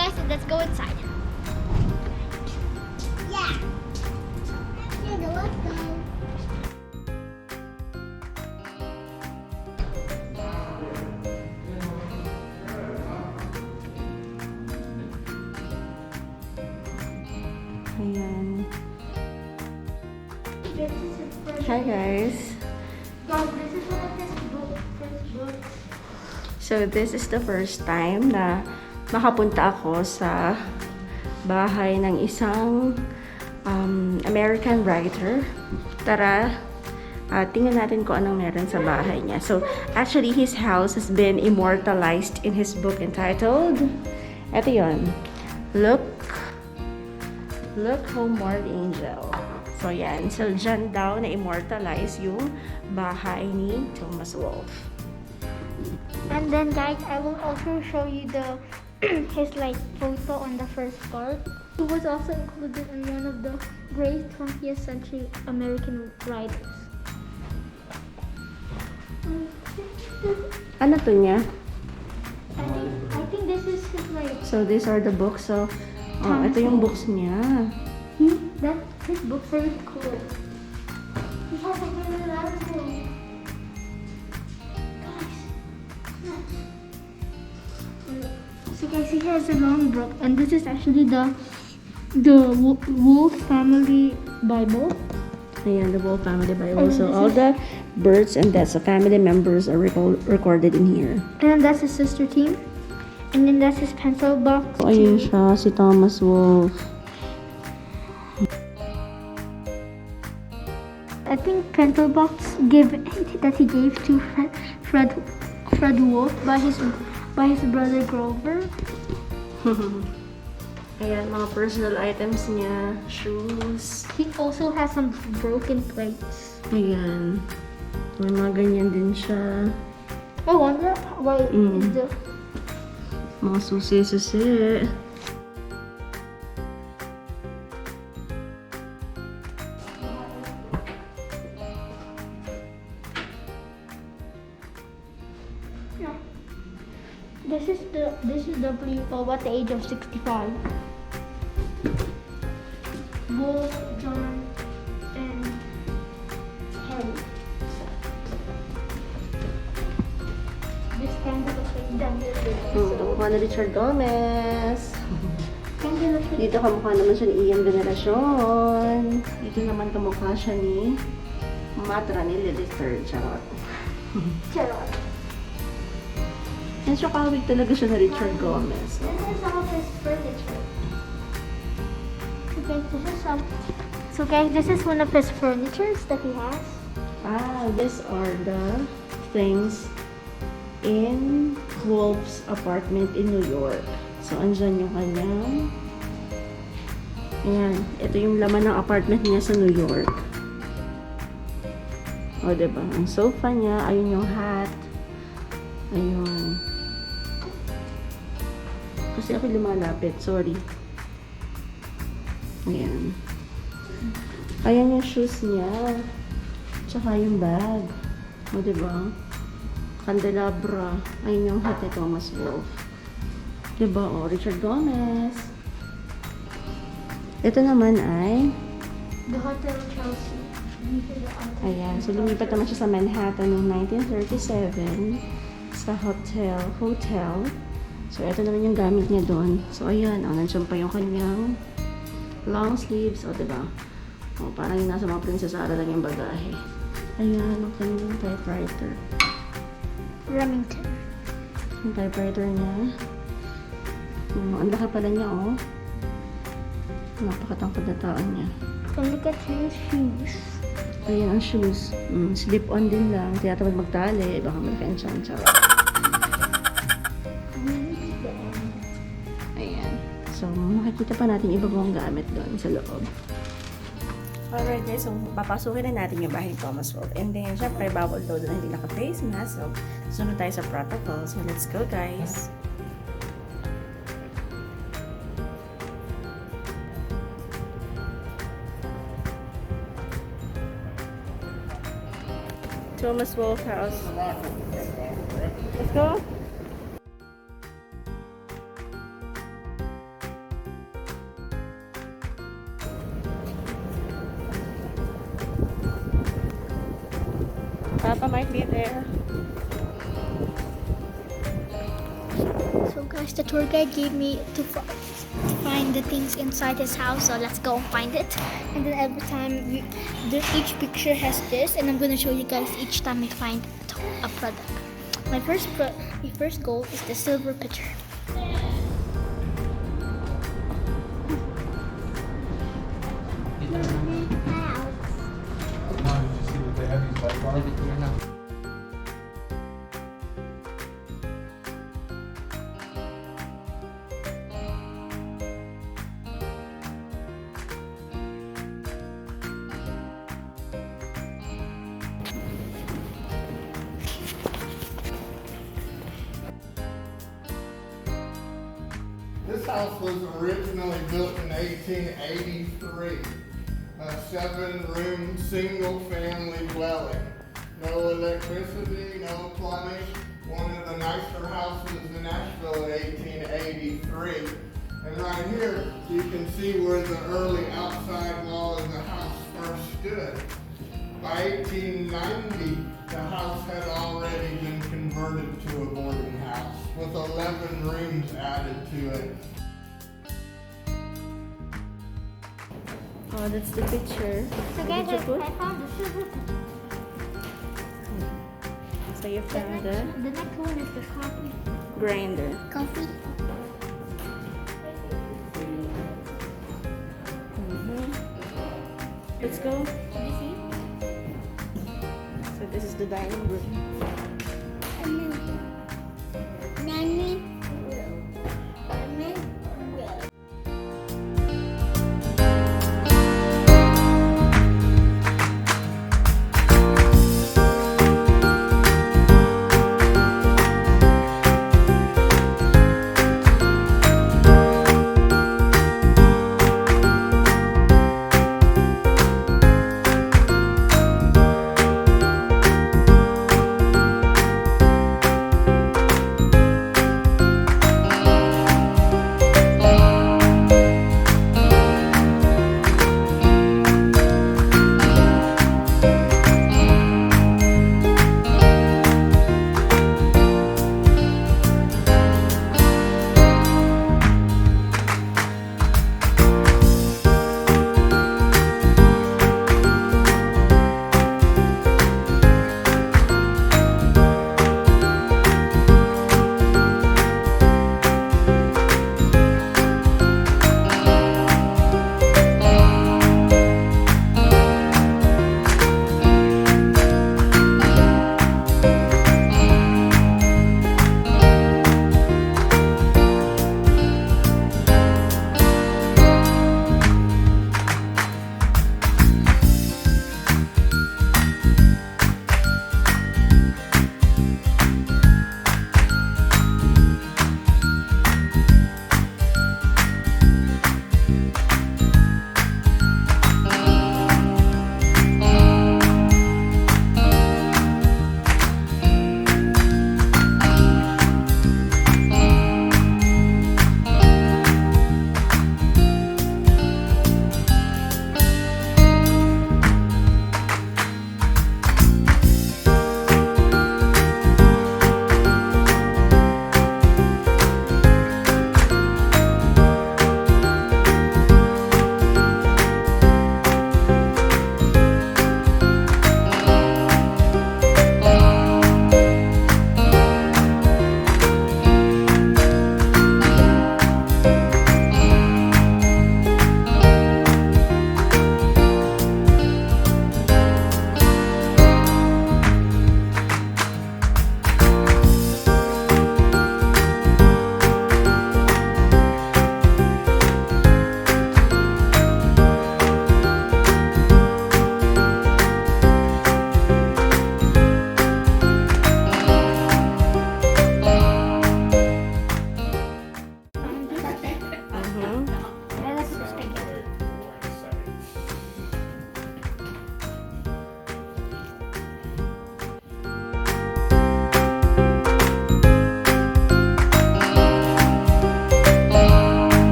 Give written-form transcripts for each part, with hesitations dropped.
guys, let's go inside. Yeah. Let's go. Ayan. Hi guys. This is one of his first books. So this is the first time na makapunta ako sa bahay ng isang American writer. Tara, tingnan natin kung anong meron sa bahay niya. So actually his house has been immortalized in his book entitled, eto yun, Look Homeward Angel. So yan, so dyan daw na-immortalize yung bahay ni Thomas Wolfe. And then guys, I will also show you the his like photo on the first part. He was also included in one of the great 20th century American writers. Ano to niya? I think this is his like So these are the books. So ito yung books niya. his books are really cool. He has a really lot of them. So guys, he has a long book, and this is actually the Wolfe family Bible. Ayan, the Wolfe family Bible. So all the births and deaths of family members are recorded in here. And then that's his sister team. And then that's his pencil box. So ayun siya, si Thomas Wolfe. I think pencil box that he gave to Fred Wolfe by his brother Grover. Ayan, mga personal items niya, shoes. He also has some broken plates. Ayan. May mga ganyan din siya. I wonder why is the Mga susi-susi. This is the people at the age of 65. Wolf, John, and Harry. This kind of looks like Daniel. Ito mukha na Richard Gomez. Kind of looks like Dito kamukha naman siya ni Ian Veneracion. Dito naman kamukha siya ni Matra ni Lilith III. Charot. Charot. And siya kawig talaga siya na Richard Gomez. This is some of his furniture. So guys, this is one of his furnitures that he has. These are the things in Wolfe's apartment in New York. So, andyan yung kanyang... Ayan. Ito yung laman ng apartment niya sa New York. O, diba? Ang sofa niya. Ayun yung hat. Ayun. Kasi ako lumalapit. Sorry. Ayan. Ayan yung shoes niya. Tsaka yung bag. O, diba? Candelabra. Ayun yung hat ni Thomas Wolfe. Diba? O, Richard Gomez. Ito naman ay The Hotel Chelsea. ayan. So, lumipat naman siya sa Manhattan noong 1937 sa hotel. So, ito naman yung gamit niya doon. So, ayan. O, nandiyan pa yung kanyang long sleeves. O, diba? O, parang yung nasa mga prinsesara lang yung bagahe. Ayan. Ang kanyang typewriter. Remington. Yung typewriter niya. Ang laki pala niya, oh. Napakatangkad na taon niya. And look at his shoes. Ayan ang shoes. Slip-on din lang. Tiyatawag magtali. Baka malaki ang tiyan. Ayan. So, makikita pa natin iba pang gamit doon sa loob. Alright guys, so papasukin na natin yung bahay ni Thomas Wolfe. And then, syempre, bawal daw doon hindi naka-face mask. So, sunod tayo sa protocol. So, let's go guys. Thomas Wolfe house. Let's go. Papa might be there. So guys, the tour guide gave me to find the things inside his house, so let's go and find it. And then every time each picture has this, and I'm gonna show you guys each time I find a product. My first goal is the silver pitcher. This house was originally built in 1883. A 7-room, single-family dwelling. No electricity, no plumbing. One of the nicer houses in Asheville in 1883. And right here, you can see where the early outside wall of the house first stood. By 1890, the house had already been converted to a boarding house, with 11 rooms added to it. Oh, that's the picture. So Where guys, did you put? I found the silver pitcher. So you found the The next one is the coffee. grinder. Coffee. Let's go. Can you see? So this is the dining room.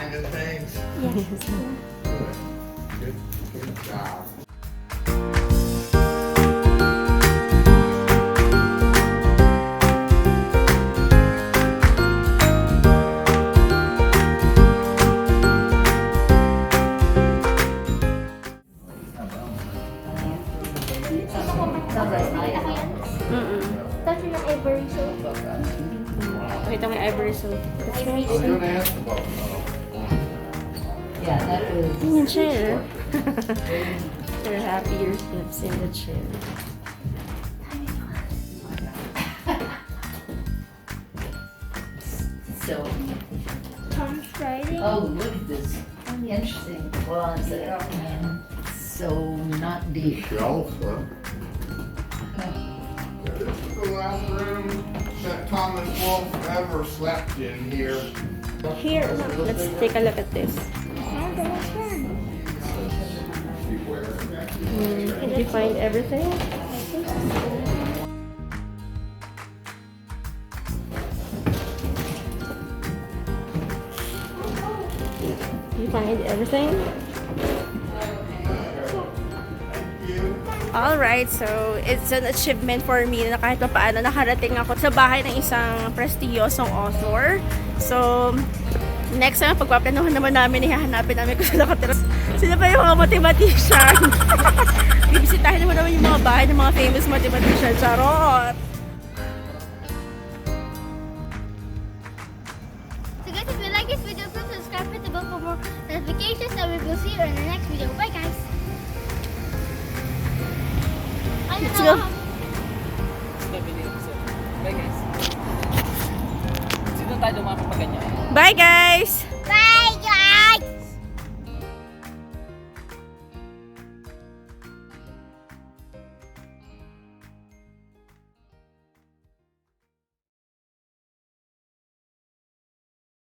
kind of things. Yes. Good job. Tapos yung ivory soap. Pakita mo yung ivory soap. That's I was nice. going to ask about Yeah, that is. In the chair. You're happy your hips in the chair. So, Tom's writing. oh, look at this. Interesting. Well, it's so not deep. shelf, huh? This is the last room that Thomas Wolfe ever slept in here. Here, let's take a look at this. Did you find everything? You find everything? Alright, so it's an achievement for me na kahit pa paano nakarating ako sa bahay ng isang prestiyosong author. So, next time, pagpaplanuhan naman namin, ihahanapin namin kung sila nakatira. Sila pa yung mga mathematician. Bibisitahin naman yung mga bahay ng mga famous mathematician. Charot! So guys, if you like this video, please subscribe, hit the bell for more notifications, and we will see you in the next video. Bye guys! Let's go! Bye guys. Sino tayo dumapo pa ganyan? Bye guys!